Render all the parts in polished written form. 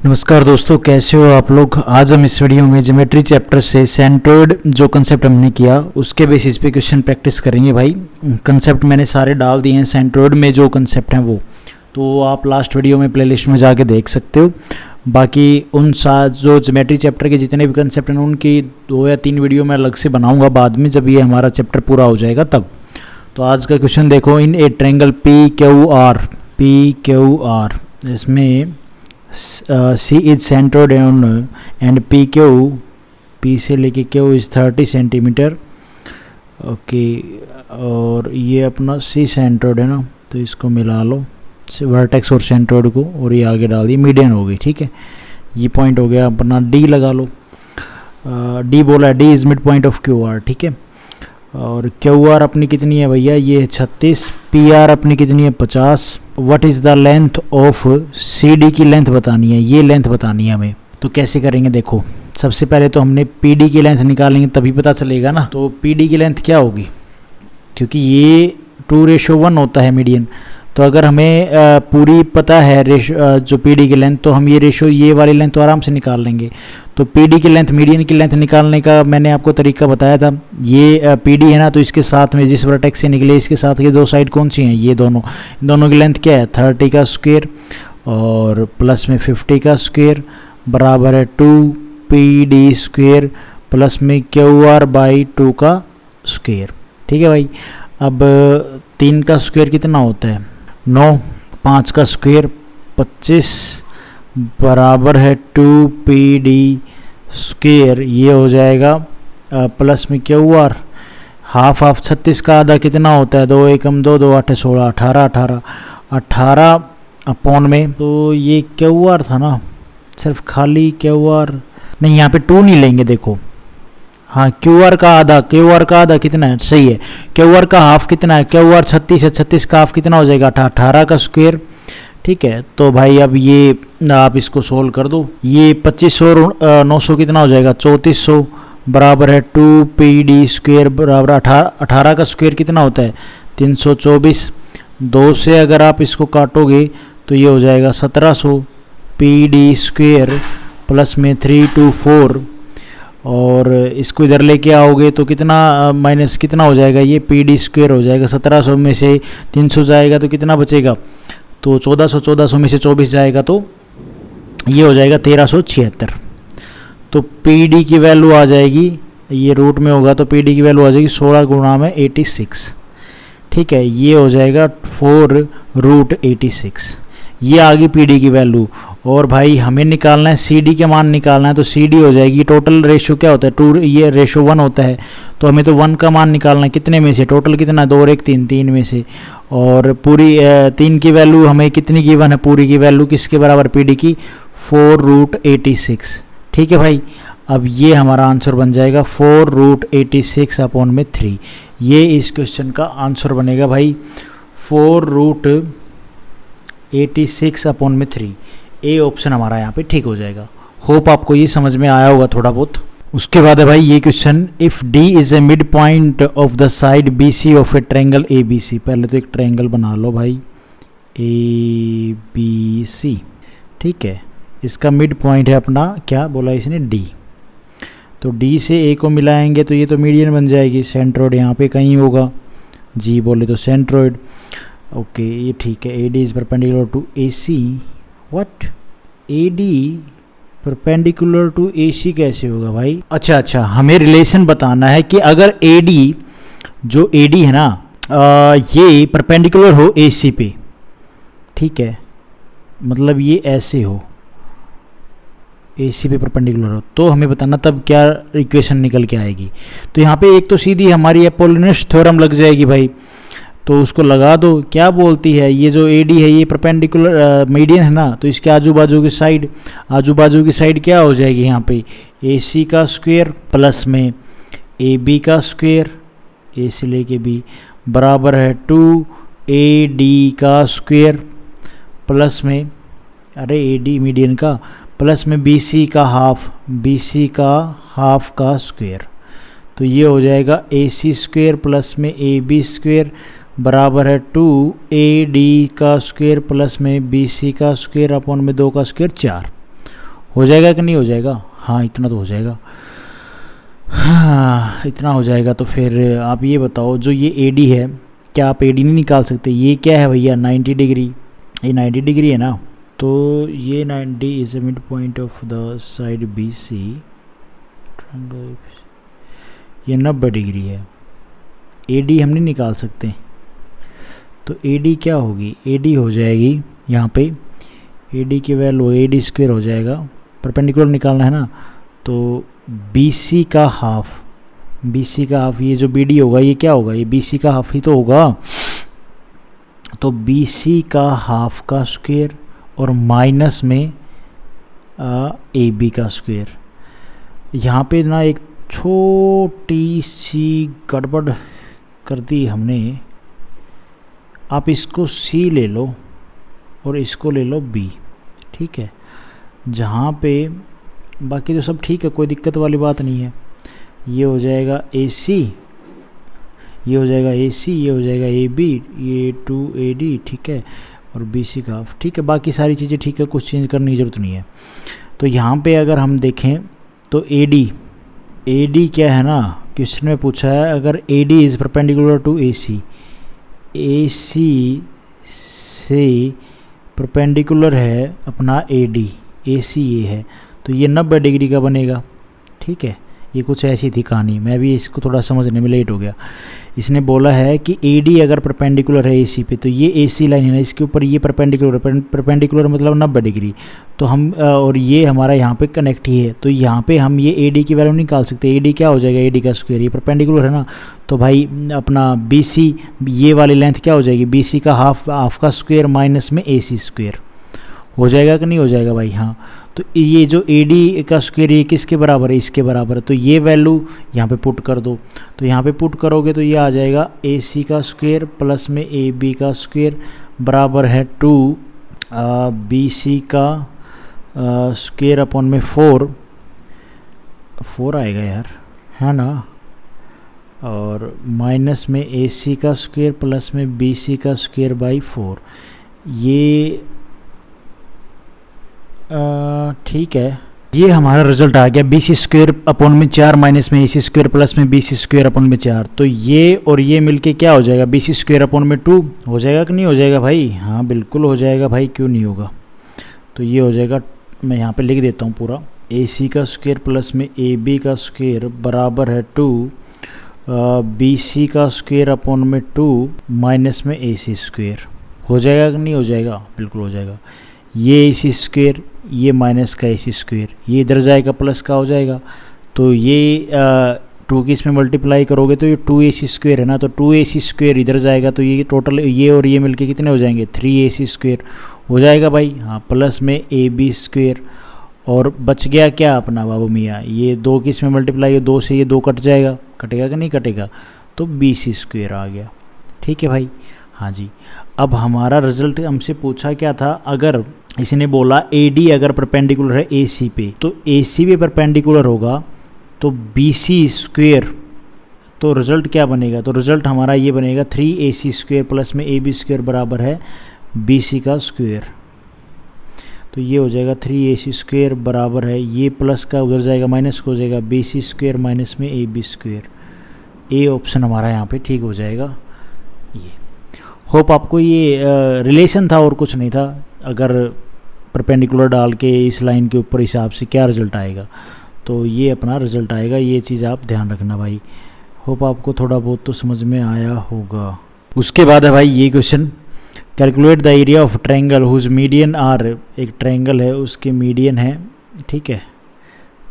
नमस्कार दोस्तों, कैसे हो आप लोग। आज हम इस वीडियो में ज्योमेट्री चैप्टर से सेंट्रोइड जो कंसेप्ट हमने किया उसके बेसिस पे क्वेश्चन प्रैक्टिस करेंगे। भाई कंसेप्ट मैंने सारे डाल दिए हैं सेंट्रोइड में, जो कंसेप्ट हैं वो तो आप लास्ट वीडियो में प्लेलिस्ट में जाके देख सकते हो। बाकी उन साथ जो ज्योमेट्री चैप्टर के जितने भी कंसेप्ट हैं उनकी 2 या 3 वीडियो मैं अलग से बनाऊँगा बाद में, जब ये हमारा चैप्टर पूरा हो जाएगा तब। तो आज का क्वेश्चन देखो, in a triangle P Q R इसमें C is centered on and P से लेके Q is 30 सेंटीमीटर। ओके, और ये अपना C सेंटर्ड है ना, तो इसको मिला लो वर्टेक्स और सेंटर्ड को, और ये आगे डाल दिए, मीडियन हो गई। ठीक है, ये पॉइंट हो गया अपना। D लगा लो, D बोला D is mid point of QR। ठीक है, और QR अपनी कितनी है भैया, ये है 36। PR अपनी कितनी है 50। What is the length of CD की लेंथ बतानी है, ये लेंथ बतानी है हमें। तो कैसे करेंगे देखो, सबसे पहले तो हमने PD की लेंथ निकालेंगे तभी पता चलेगा ना। तो PD की लेंथ क्या होगी, क्योंकि ये 2:1 होता है मीडियन। तो अगर हमें पूरी पता है जो PD की लेंथ, तो हम ये वाली लेंथ तो आराम से निकाल लेंगे। तो PD की लेंथ मीडियन की लेंथ निकालने का मैंने आपको तरीका बताया था। ये PD है ना, तो इसके साथ में जिस वर्टेक्स से निकले इसके साथ ये 2 साइड कौन सी हैं, ये दोनों की लेंथ क्या है 30 का स्क्वायर और प्लस में 50 का स्क्वायर बराबर है 2PD स्क्वायर प्लस में QR/2 का स्क्वायर। ठीक है भाई, अब 3 का स्क्वायर कितना होता है 9, 5 का स्क्वायर 25 बराबर है 2PD स्क्वायर। ये हो जाएगा प्लस में QR हाफ 36 का आधा कितना होता है 2 एकम 2, 2 8 16, 18 अपॉन में। तो ये QR था ना, सिर्फ खाली QR नहीं, यहाँ पे 2 नहीं लेंगे। देखो हाँ, QR का आधा कितना है, सही है। QR का हाफ कितना है, QR 36 है, 36 का हाफ कितना हो जाएगा 18 का स्क्वायर। ठीक है, तो भाई अब ये आप इसको सोल्व कर दो। ये 2500 और 900 कितना हो जाएगा 3400 बराबर है 2PD स्क्वायर बराबर 18 का स्क्वायर कितना होता है 324। 2 से अगर आप इसको काटोगे तो ये हो जाएगा 1700 PD स्क्वायर प्लस में 324, और इसको इधर लेके आओगे तो कितना माइनस कितना हो जाएगा, ये PD स्क्वायर हो जाएगा। 1700 में से 300 जाएगा तो कितना बचेगा, तो 1400 में से 24 जाएगा तो ये हो जाएगा 1376। तो PD की वैल्यू आ जाएगी, ये रूट में होगा तो PD की वैल्यू आ जाएगी 16 गुणा में 86। ठीक है, ये हो जाएगा 4√86। ये आ गई PD की वैल्यू। और भाई हमें निकालना है CD के मान निकालना है, तो CD हो जाएगी, टोटल रेशियो क्या होता है 2, ये रेशियो 1 होता है, तो हमें तो 1 का मान निकालना है। कितने में से, टोटल कितना 2 और 1 3, 3 में से। और पूरी 3 की वैल्यू हमें कितनी गिवन है, पूरी की वैल्यू किसके बराबर PD की 4√86। ठीक है भाई, अब ये हमारा आंसर बन जाएगा 4√86 अपॉन में 3। ये इस क्वेश्चन का आंसर बनेगा भाई 4√86 अपॉन में 3। ए ऑप्शन हमारा यहाँ पे ठीक हो जाएगा। होप आपको ये समझ में आया होगा थोड़ा बहुत। उसके बाद है भाई ये question, if D is a mid point of the side BC of a triangle ABC। पहले तो एक ट्रायंगल बना लो भाई ABC। ठीक है, इसका मिड पॉइंट है अपना, क्या बोला इसने D। तो D से A को मिलाएंगे तो ये तो मीडियन बन जाएगी। सेंट्रोइड यहाँ पे कहीं होगा, G बोले तो सेंट्रोइड। ओके, ये ठीक है। AD is perpendicular to AC। What, AD perpendicular to AC कैसे होगा भाई। अच्छा, हमें रिलेशन बताना है कि अगर AD जो AD है ना ये परपेंडिकुलर हो AC पे। ठीक है, मतलब ये ऐसे हो, AC पे परपेंडिकुलर हो, तो हमें बताना तब क्या इक्वेशन निकल के आएगी। तो यहाँ पे एक तो सीधी हमारी अपोलिनस थ्योरम लग जाएगी भाई, तो उसको लगा दो। क्या बोलती है, ये जो AD है ये परपेंडिकुलर मीडियन है ना, तो इसके आजू बाजू की साइड क्या हो जाएगी यहाँ पे AC का स्क्वायर प्लस में AB का स्क्वायर, A से लेके B बराबर है 2AD का स्क्वायर प्लस में, अरे AD मीडियन का, प्लस में BC का हाफ का स्क्वायर। तो ये हो जाएगा AC स्क्वायर प्लस में AB स्क्वायर बराबर है 2AD का स्क्वायर प्लस में BC का स्क्वायर अपॉन में 2 का स्क्वायर 4। हो जाएगा कि नहीं हो जाएगा? हाँ इतना तो हो जाएगा, हाँ इतना हो जाएगा। तो फिर आप ये बताओ, जो ये ए डी है, क्या आप ए डी नहीं निकाल सकते? ये क्या है भैया, 90 डिग्री, ये 90 डिग्री है ना, तो ये 90 is a mid point of the side B C, ये 90 डिग्री है। ए डी हम नहीं निकाल सकते, तो ए डी क्या होगी? ए डी हो जाएगी यहाँ पे, ए डी की वैल्यू ए डी स्क्वेयर हो जाएगा, परपेंडिकुलर निकालना है ना, तो बी सी का हाफ, बी सी का हाफ, ये जो बी डी होगा ये क्या होगा? ये बी सी का हाफ ही तो होगा, तो बी सी का हाफ का स्क्वेयर और माइनस में ए बी का स्क्वेयर। यहाँ पे ना एक छोटी सी गड़बड़ कर दी हमने, आप इसको सी ले लो और इसको ले लो बी, ठीक है, जहाँ पे बाकी तो सब ठीक है, कोई दिक्कत वाली बात नहीं है। ये हो जाएगा ए सी, ये हो जाएगा ए सी, ये हो जाएगा ए बी, ये 2AD, ठीक है, और बी सी का हाफ, ठीक है, बाकी सारी चीज़ें ठीक है, कुछ चेंज करने की ज़रूरत नहीं है। तो यहाँ पे अगर हम देखें तो ए डी क्या है ना, क्वेश्चन में पूछा है अगर A D is perpendicular to A C से परपेंडिकुलर है अपना ए सी ये है, तो ये 90 डिग्री का बनेगा, ठीक है। ये कुछ ऐसी थी कहानी, मैं भी इसको थोड़ा समझने में लेट हो गया। इसने बोला है कि ए डी अगर परपेंडिकुलर है ए सी पे, तो ये ए सी लाइन है ना, इसके ऊपर ये परपेंडिकुलर मतलब 90 डिग्री, तो हम और ये हमारा यहाँ पे कनेक्ट ही है, तो यहाँ पे हम ये ए डी की वैल्यू निकाल सकते हैं। ए डी क्या हो जाएगा? ए डी का स्क्वायर, ये परपेंडिकुलर है ना, तो भाई अपना बी सी, ये वाली लेंथ क्या हो जाएगी? बी सी का हाफ का स्क्वायर माइनस में ए सी स्क्वायर, हो जाएगा कि नहीं हो जाएगा भाई? हाँ, तो ये जो ए डी का स्क्वायर ये किसके बराबर है? इसके बराबर है, तो ये वैल्यू यहाँ पे पुट कर दो, तो यहाँ पे पुट करोगे तो ये आ जाएगा ए सी का स्क्वायर प्लस में ए बी का स्क्वायर बराबर है 2 बी सी का स्क्वायर अपॉन में 4 आएगा यार, है ना, और माइनस में ए सी का स्क्वायर प्लस में बी सी का स्क्वायर बाई 4, ये ठीक है। ये हमारा रिजल्ट आ गया, बी सी स्क्वायर अपॉन में 4 माइनस में ए सी स्क्वायर प्लस में बी सी स्क्वायर अपॉन में 4, तो ये और ये मिलके क्या हो जाएगा? बी सी स्क्वायर अपॉन में 2 हो जाएगा कि नहीं हो जाएगा भाई? हाँ बिल्कुल हो जाएगा भाई, क्यों नहीं होगा। तो ये हो जाएगा, मैं यहाँ पे लिख देता हूँ पूरा, ए सी का स्क्वायर प्लस में ए बी का स्क्वायर बराबर है 2 बी सी का स्क्वायर अपॉन में 2 माइनस में ए सी स्क्वायर। हो जाएगा कि नहीं हो जाएगा? बिल्कुल हो जाएगा। ये ए सी स्क्वायर, ये माइनस का ए सी स्क्वायर, ये इधर जाएगा प्लस का हो जाएगा, तो ये 2 की इसमें मल्टीप्लाई करोगे तो ये 2AC स्क्वायर है ना, तो 2AC स्क्वायर इधर जाएगा, तो ये टोटल ये और ये मिलके कितने हो जाएंगे? 3AC स्क्वायर हो जाएगा भाई। हाँ, प्लस में AB स्क्वायर, और बच गया क्या अपना बाबू मियाँ? ये 2 की इसमें मल्टीप्लाई, ये 2 से ये 2 कट जाएगा, कटेगा कि नहीं कटेगा? तो BC स्क्वायर आ गया, ठीक है भाई। हाँ जी, अब हमारा रिजल्ट हमसे पूछा क्या था? अगर इसने बोला AD अगर परपेंडिकुलर है AC पे, तो AC भी परपेंडिकुलर होगा तो BC स्क्वायर, तो रिजल्ट क्या बनेगा? तो रिजल्ट हमारा ये बनेगा 3AC स्क्वायर प्लस में AB स्क्वायर बराबर है BC का स्क्वायर। तो ये हो जाएगा 3AC स्क्वायर बराबर है, ये प्लस का उधर जाएगा माइनस को हो जाएगा BC स्क्वायर माइनस में AB स्क्वायर। ए ऑप्शन हमारा यहाँ पे ठीक हो जाएगा। ये होप आपको ये रिलेशन था और कुछ नहीं था। अगर परपेंडिकुलर डाल के इस लाइन के ऊपर हिसाब से क्या रिज़ल्ट आएगा, तो ये अपना रिज़ल्ट आएगा। ये चीज़ आप ध्यान रखना भाई। होप आपको थोड़ा बहुत तो समझ में आया होगा। उसके बाद है भाई ये question, calculate the area of triangle whose median are. एक ट्रायंगल है, उसके मीडियन है, ठीक है।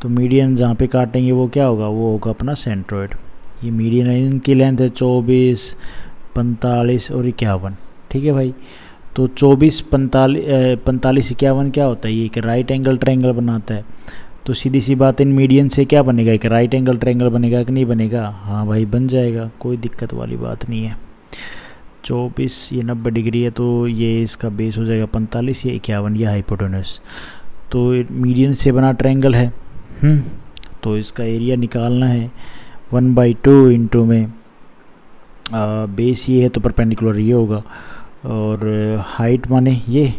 तो मीडियन जहाँ पे काटेंगे वो क्या होगा? वो होगा अपना सेंट्रोइड। ये मीडियन है, इनकी लेंथ है 24, 45 और 51, ठीक है भाई। तो 24, 45, 51 क्या होता है? ये एक राइट एंगल ट्रायंगल बनाता है। तो सीधी सी बात, इन मीडियन से क्या बनेगा? एक राइट एंगल ट्रायंगल बनेगा कि नहीं बनेगा? हाँ भाई बन जाएगा, कोई दिक्कत वाली बात नहीं है। 24 ये 90 डिग्री है, तो ये इसका बेस हो जाएगा 45, ये 51, ये हाइपोटेन्यूस। तो मीडियन से बना ट्रायंगल है। तो इसका एरिया निकालना है 1/2 इंटू में बेस ये है तो परपेंडिकुलर ये होगा, और हाइट माने ये,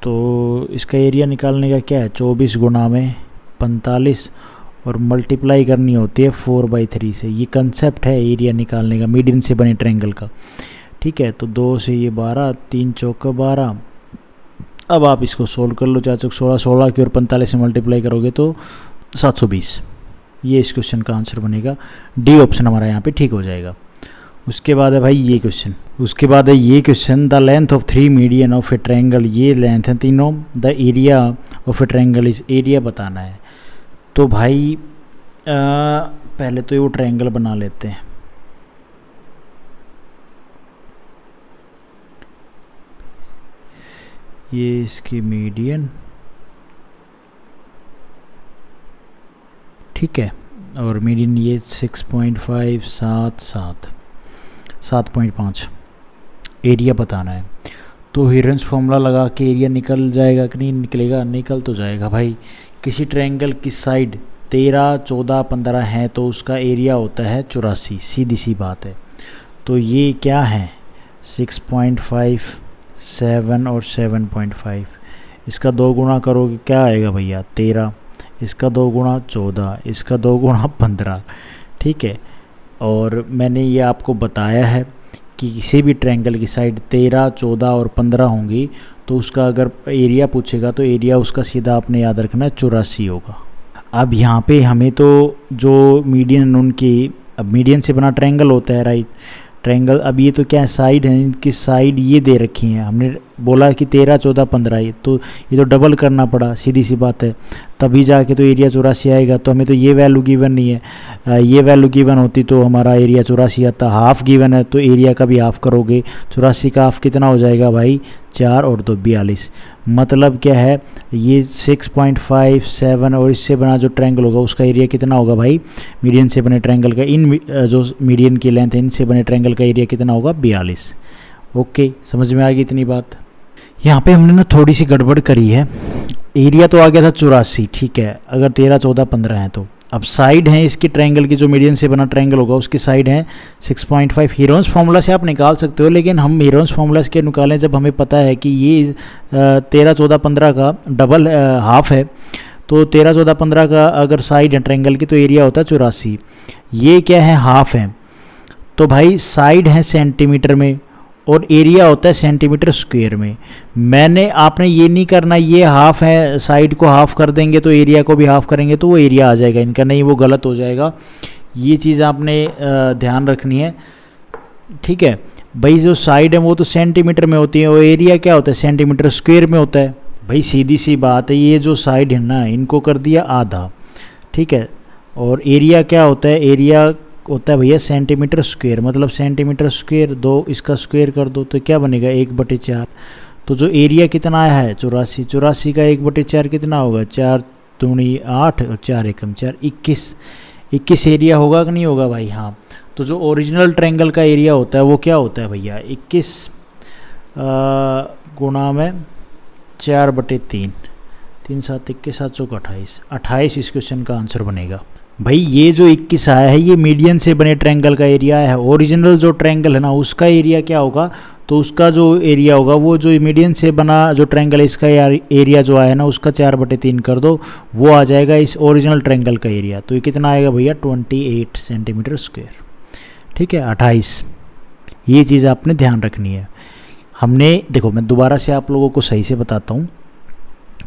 तो इसका एरिया निकालने का क्या है, 24 गुना में 45 और मल्टीप्लाई करनी होती है 4/3 से। ये कंसेप्ट है एरिया निकालने का मीडियन से बने ट्रायंगल का, ठीक है। तो 2 से ये 12, 3 चौका 12। अब आप इसको सोल्व कर लो, 4 चौक 16, 16 की और 45 से मल्टीप्लाई करोगे तो 720। ये इस क्वेश्चन का आंसर बनेगा, डी ऑप्शन हमारा यहाँ पे ठीक हो जाएगा। उसके बाद है भाई ये क्वेश्चन, उसके बाद है ये question, the length of 3 median of a triangle, ये लेंथ है तीनों, the area of a triangle, इस एरिया बताना है। तो भाई पहले तो ये वो ट्रायंगल बना लेते हैं। ये इसकी मीडियन, ठीक है, और मीडियन ये 6.5 7.5 एरिया बताना है। तो हीरेंस फॉर्मूला लगा के एरिया निकल जाएगा कि नहीं निकलेगा, निकल तो जाएगा भाई। किसी ट्रायंगल की साइड 13, 14, 15 है तो उसका एरिया होता है 84, सीधी सी बात है। तो ये क्या है 6.5, 7 और 7.5, इसका 2 गुना करोगे क्या आएगा भैया 13, इसका 2 गुना 14, इसका 2 गुना 15, ठीक है। और मैंने ये आपको बताया है कि किसी भी ट्रायंगल की साइड 13, 14 और 15 होंगी तो उसका अगर एरिया पूछेगा तो एरिया उसका सीधा आपने याद रखना है 84 होगा। अब यहाँ पे हमें तो जो मीडियन उनकी, अब मीडियन से बना ट्रायंगल होता है राइट, ट्रायंगल। अब ये तो क्या है साइड है, इनकी साइड ये दे रखी हैं, हमने बोला कि 13, 14, 15 ये तो डबल करना पड़ा, सीधी सी बात है, तभी जाके तो एरिया 84 आएगा। तो हमें तो ये वैल्यू गिवन नहीं है, ये वैल्यू गिवन होती तो हमारा एरिया 84 आता। हाफ गिवन है तो एरिया का भी हाफ करोगे, 84 का हाफ कितना हो जाएगा भाई 4 और 2 42। मतलब क्या है ये 6.5, 7 और इससे बना जो ट्रायंगल होगा उसका एरिया कितना होगा भाई, मीडियन से बने ट्रायंगल का, इन जो मीडियन की लेंथ है इनसे बने ट्रायंगल का एरिया कितना होगा 42। ओके, समझ में आ गई इतनी बात। यहाँ पे हमने ना थोड़ी सी गड़बड़ करी है, एरिया तो आ गया था 84, ठीक है, अगर 13, 14, 15 है तो अब साइड है इसकी ट्रायंगल की, जो मीडियन से बना ट्रायंगल होगा उसकी साइड है 6.5। हीरोन्स फार्मूला से आप निकाल सकते हो, लेकिन हम हीरोन्स फार्मूला के निकालें जब हमें पता है कि ये 13, 14, 15 का डबल हाफ है। तो 13, 14, 15 का अगर साइड है ट्रायंगल की तो एरिया होता है 84। ये क्या है हाफ है, तो भाई साइड है सेंटीमीटर में और एरिया होता है सेंटीमीटर स्क्वायर में। आपने ये नहीं करना ये हाफ है, साइड को हाफ कर देंगे तो एरिया को भी हाफ करेंगे तो वो एरिया आ जाएगा इनका, नहीं वो गलत हो जाएगा। ये चीज़ आपने ध्यान रखनी है, ठीक है भाई। जो साइड है वो तो सेंटीमीटर में होती है और एरिया क्या होता है सेंटीमीटर स्क्वायर में होता है भाई, सीधी सी बात है। ये जो साइड है ना इनको कर दिया आधा, ठीक है, और एरिया क्या होता है, एरिया होता है भैया सेंटीमीटर स्क्वायर, मतलब सेंटीमीटर स्क्वायर 2 इसका स्क्वायर कर दो तो क्या बनेगा 1/4। तो जो एरिया कितना आया है 84, 84 का 1/4 कितना होगा 4 दूनी 8 और 4 एकम 4 21 एरिया होगा कि नहीं होगा भाई। हाँ, तो जो ओरिजिनल ट्रायंगल का एरिया होता है वो क्या होता है भैया 21 गुणा में 4/3, 3 7 21 7 चौक 28 इस क्वेश्चन का आंसर बनेगा भाई। ये जो 21 आया है ये मीडियन से बने ट्रायंगल का एरिया है। ओरिजिनल जो ट्रायंगल है ना उसका एरिया क्या होगा, तो उसका जो एरिया होगा वो जो मीडियन से बना जो ट्रायंगल है इसका एरिया जो आया है ना उसका 4/3 कर दो, वो आ जाएगा इस ओरिजिनल ट्रायंगल का एरिया। तो ये कितना आएगा भैया 28 सेंटीमीटर स्क्वायर, ठीक है 28। ये चीज़ आपने ध्यान रखनी है। हमने देखो मैं दोबारा से आप लोगों को सही से बताता हूँ।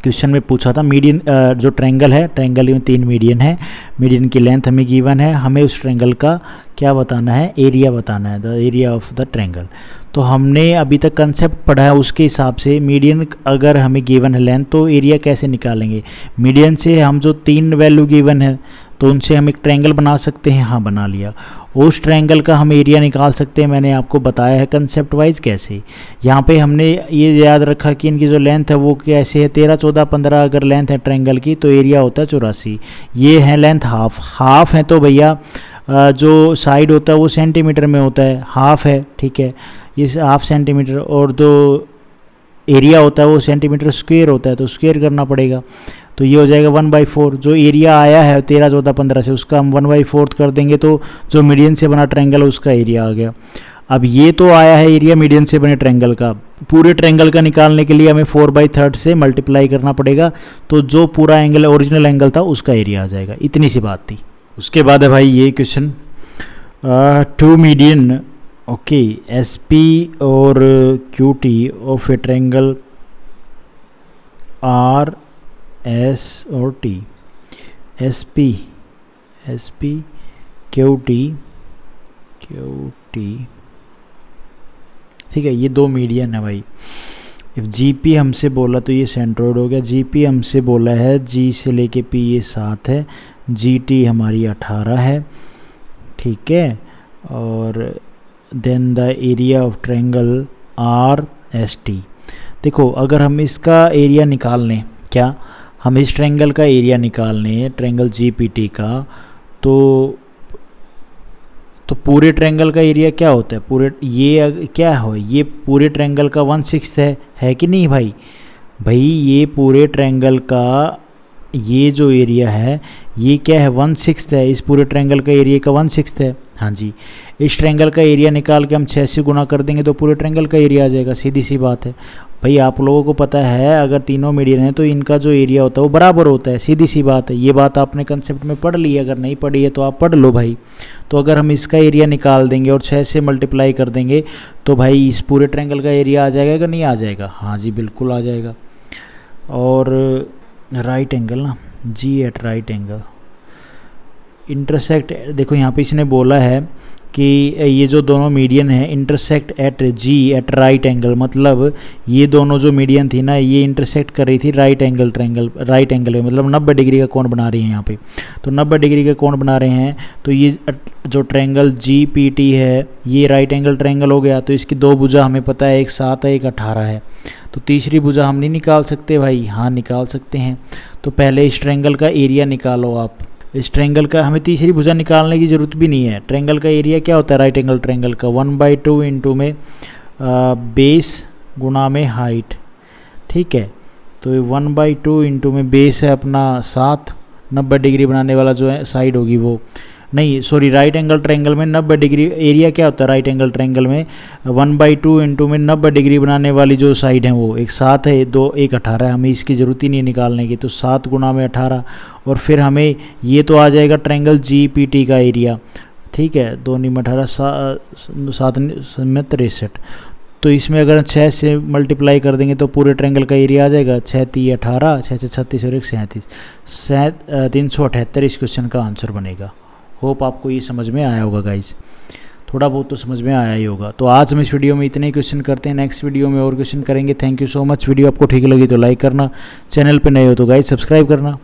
क्वेश्चन में पूछा था मीडियन जो ट्रायंगल है, ट्रायंगल में 3 मीडियन है, मीडियन की लेंथ हमें गिवन है, हमें उस ट्रायंगल का क्या बताना है एरिया बताना है, the area of the triangle. तो हमने अभी तक कंसेप्ट पढ़ा है उसके हिसाब से मीडियन अगर हमें गिवन है लेंथ तो एरिया कैसे निकालेंगे। मीडियन से हम जो 3 वैल्यू गिवन है तो उनसे हम एक ट्रायंगल बना सकते हैं, हाँ बना लिया। उस ट्रायंगल का हम एरिया निकाल सकते हैं, मैंने आपको बताया है कंसेप्ट वाइज कैसे। यहाँ पे हमने ये याद रखा कि इनकी जो लेंथ है वो कैसे है 13, 14, 15 अगर लेंथ है ट्रायंगल की तो एरिया होता है 84। ये है लेंथ हाफ है तो भैया जो साइड होता है वो सेंटीमीटर में होता है, हाफ है, ठीक है, ये हाफ सेंटीमीटर, और जो एरिया होता है वो सेंटीमीटर स्क्वायर होता है तो स्क्वायर करना पड़ेगा। तो ये हो जाएगा 1/4। जो एरिया आया है 13, 14, 15 से उसका हम 1/4 कर देंगे तो जो मीडियन से बना ट्रायंगल है उसका एरिया आ गया। अब ये तो आया है एरिया मीडियन से बने ट्रायंगल का, पूरे ट्रायंगल का निकालने के लिए हमें 4/3 से मल्टीप्लाई करना पड़ेगा, तो जो पूरा एंगल ओरिजिनल एंगल था उसका एरिया आ जाएगा। इतनी सी बात थी। उसके बाद है भाई ये question, 2 median okay S P और Q T of a triangle are S और T, S P Q T ठीक है, ये 2 मीडियन है भाई। इफ जी पी हमसे बोला तो ये सेंट्रोइड हो गया, जी पी हमसे बोला है जी से लेके पी ये 7 है, जी टी हमारी 18 है, ठीक है। और then the area of triangle are S T. देखो अगर हम इसका एरिया निकाल लें, क्या हम इस ट्रायंगल का एरिया निकाल लें ट्रायंगल जी पी टी का, तो पूरे ट्रायंगल का एरिया क्या होता है, पूरे ये क्या हो, ये पूरे ट्रायंगल का 1/6 है कि नहीं भाई। भाई ये पूरे ट्रायंगल का ये जो एरिया है ये क्या है, 1/6 है, इस पूरे ट्रायंगल का एरिया का 1/6 है। हाँ जी, इस ट्रायंगल का एरिया निकाल के हम 6 से गुना कर देंगे तो पूरे ट्रायंगल का एरिया आ जाएगा, सीधी सी बात है भाई। आप लोगों को पता है अगर तीनों मीडियन है तो इनका जो एरिया होता है वो बराबर होता है, सीधी सी बात है। ये बात आपने कंसेप्ट में पढ़ ली है, अगर नहीं पढ़ी है तो आप पढ़ लो भाई। तो अगर हम इसका एरिया निकाल देंगे और 6 से मल्टीप्लाई कर देंगे तो भाई इस पूरे ट्रायंगल का एरिया आ जाएगा कि नहीं आ जाएगा। हाँ जी बिल्कुल आ जाएगा। और राइट एंगल ना, जी एट राइट एंगल इंटरसेक्ट, देखो यहाँ पे इसने बोला है कि ये जो दोनों मीडियन है intersect at G at right angle, मतलब ये दोनों जो मीडियन थी ना ये इंटरसेक्ट कर रही थी राइट एंगल में, मतलब 90 डिग्री का कोण बना रही है यहाँ पे। तो 90 डिग्री का कोण बना रहे हैं तो ये जो ट्रायंगल जी पी टी है ये राइट एंगल ट्रायंगल हो गया। तो इसकी 2 भुजा हमें पता है, एक 7 है एक 18 है। तो तीसरी भुजा हम नहीं निकाल सकते भाई, हाँ निकाल सकते हैं। तो पहले इस ट्रायंगल का एरिया निकालो आप। इस ट्रायंगल का हमें तीसरी भुजा निकालने की ज़रूरत भी नहीं है। ट्रायंगल का एरिया क्या होता है राइट एंगल ट्रायंगल का, 1/2 इंटू में बेस गुना में हाइट, ठीक है। तो 1/2 इंटू में बेस है अपना 7, 90 डिग्री बनाने वाला जो है साइड होगी वो, नहीं सॉरी, राइट एंगल ट्रायंगल में 90 डिग्री एरिया क्या होता है राइट एंगल ट्रायंगल में, 1/2 इंटू में 90 डिग्री बनाने वाली जो साइड है वो एक 7 है, एक 18 है। हमें इसकी ज़रूरत ही नहीं है निकालने की। तो 7 गुना में 18 और फिर हमें ये तो आ जाएगा ट्रायंगल जी पी टी का एरिया, ठीक है। 2 × 18 7 में 63। तो इसमें अगर 6 से मल्टीप्लाई कर देंगे तो पूरे ट्रायंगल का एरिया आ जाएगा 6 × 3 = 18, 6 से 36 और 1 37, 378 इस क्वेश्चन का आंसर बनेगा। होप आपको ये समझ में आया होगा गाइस, थोड़ा बहुत तो समझ में आया ही होगा। तो आज हम इस वीडियो में इतने ही क्वेश्चन करते हैं, नेक्स्ट वीडियो में और क्वेश्चन करेंगे। Thank you so much. Video आपको ठीक लगी तो लाइक करना, चैनल पे नए हो तो गाइस सब्सक्राइब करना।